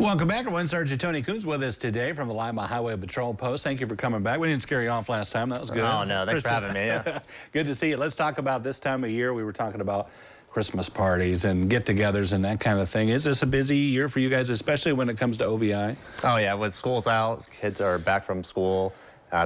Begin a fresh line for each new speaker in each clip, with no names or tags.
Welcome back, everyone. Sergeant Tony Kuhn's with us today from the Lima Highway Patrol Post. Thank you for coming back. We didn't scare you off last time. That was good.
Oh, no. Thanks for having me. Yeah.
Good to see you. Let's talk about this time of year. We were talking about Christmas parties and get-togethers and that kind of thing. Is this a busy year for you guys, especially when it comes to OVI?
Oh, yeah. With school's out, kids are back from school.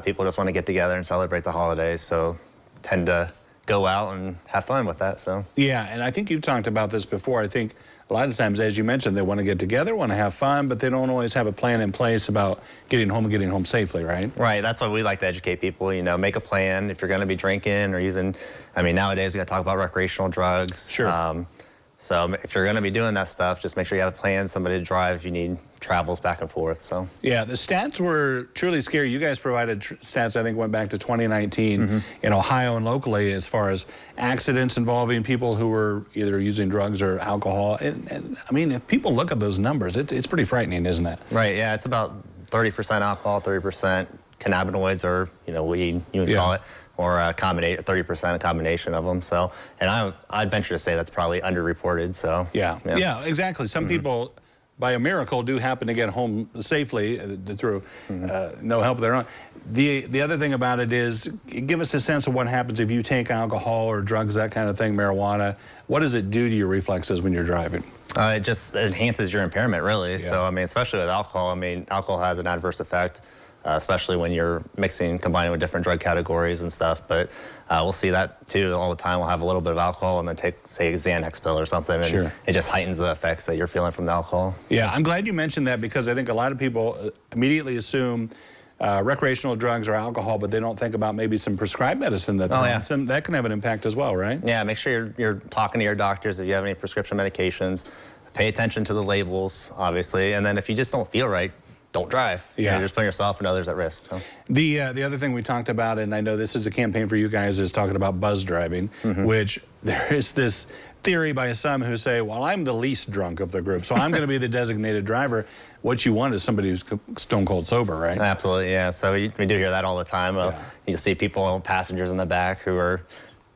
People just want to get together and celebrate the holidays, so tend to go out and have fun with that. So
yeah, and I think you've talked about this before. I think a lot of times, as you mentioned, they want to get together, want to have fun, but they don't always have a plan in place about getting home safely, right?
Right. That's why we like to educate people. You know, make a plan if you're going to be drinking or using. I mean, nowadays we got to talk about recreational drugs.
Sure.
So if you're going to be doing that stuff, just make sure you have a plan, somebody to drive if you need travels back and forth. So
yeah, the stats were truly scary. You guys provided stats, I think, went back to 2019 in Ohio and locally as far as accidents involving people who were either using drugs or alcohol. And I mean, if people look at those numbers, it's pretty frightening, isn't it?
Right. Yeah, it's about 30% alcohol, 30% cannabinoids, or weed, you would call it, or 30% a combination of them. So, and I'd venture to say that's probably underreported. So
yeah, exactly. Some people, by a miracle, do happen to get home safely through no help of their own. The other thing about it is, give us a sense of what happens if you take alcohol or drugs, that kind of thing, marijuana. What does it do to your reflexes when you're driving?
It just enhances your impairment, really. Yeah. So, I mean, especially with alcohol, I mean, alcohol has an adverse effect, especially when you're combining with different drug categories and stuff. But we'll see that, too, all the time. We'll have a little bit of alcohol and then take, say, a Xanax pill or something, and it just heightens the effects that you're feeling from the alcohol.
Yeah, I'm glad you mentioned that, because I think a lot of people immediately assume recreational drugs or alcohol, but they don't think about maybe some prescribed medicine that that can have an impact as well, right?
Yeah, make sure you're talking to your doctors if you have any prescription medications. Pay attention to the labels, obviously, and then if you just don't feel right, don't drive.
Yeah.
You're just putting yourself and others at risk. So.
The other thing we talked about, and I know this is a campaign for you guys, is talking about buzz driving, which there is this theory by some who say, well, I'm the least drunk of the group, so I'm going to be the designated driver. What you want is somebody who's stone cold sober, right?
Absolutely, yeah. So we do hear that all the time. You see people, passengers in the back who are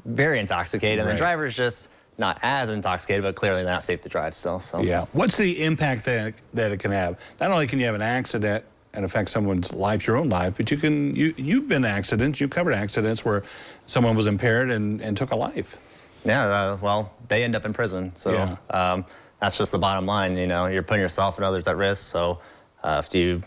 very intoxicated, and the driver's just not as intoxicated, but clearly not safe to drive still. So
yeah, what's the impact that it can have? Not only can you have an accident and affect someone's life, your own life, but you've been to accidents, you've covered accidents where someone was impaired and took a life.
Yeah, well, they end up in prison. So that's just the bottom line. You're putting yourself and others at risk. So if you,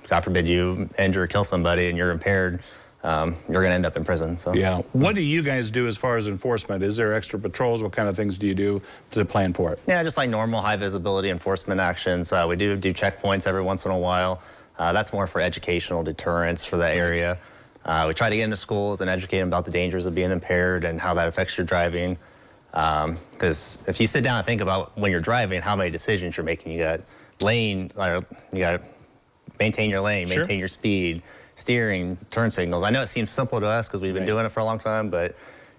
God forbid, you injure or kill somebody and you're impaired, you're going to end up in prison. So
yeah. What do you guys do as far as enforcement? Is there extra patrols? What kind of things do you do to plan for it?
Yeah, just like normal high visibility enforcement actions. We do checkpoints every once in a while. That's more for educational deterrence for the area. We try to get into schools and educate them about the dangers of being impaired and how that affects your driving. Because if you sit down and think about when you're driving, how many decisions you're making. You got lane, you got to maintain your lane, maintain your speed, steering, turn signals. I know it seems simple to us because we've been doing it for a long time, but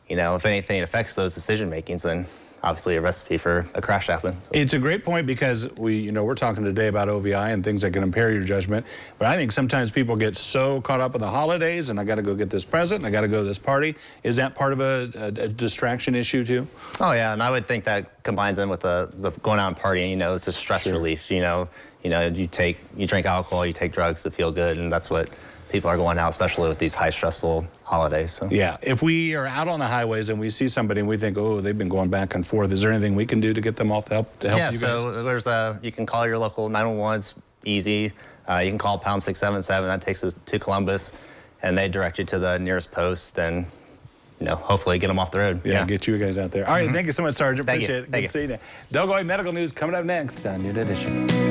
if anything affects those decision makings, then obviously a recipe for a crash to happen. So.
It's a great point, because we're talking today about OVI and things that can impair your judgment, but I think sometimes people get so caught up in the holidays and I got to go get this present and I got to go to this party. Is that part of a distraction issue too? Oh
yeah, and I would think that combines in with the going out and partying. It's a stress relief. You drink alcohol, you take drugs to feel good, and that's what people are going out, especially with these high stressful holidays. So.
Yeah, if we are out on the highways and we see somebody and we think, oh, they've been going back and forth, is there anything we can do to get them off to help you guys?
Yeah, so you can call your local 911. It's easy. You can call pound 677. That takes us to Columbus, and they direct you to the nearest post, and hopefully get them off the road.
Yeah, get you guys out there. All right, thank you so much, Sergeant.
Appreciate
it. Good seeing you. Don't go away. Medical news coming up next on New Edition.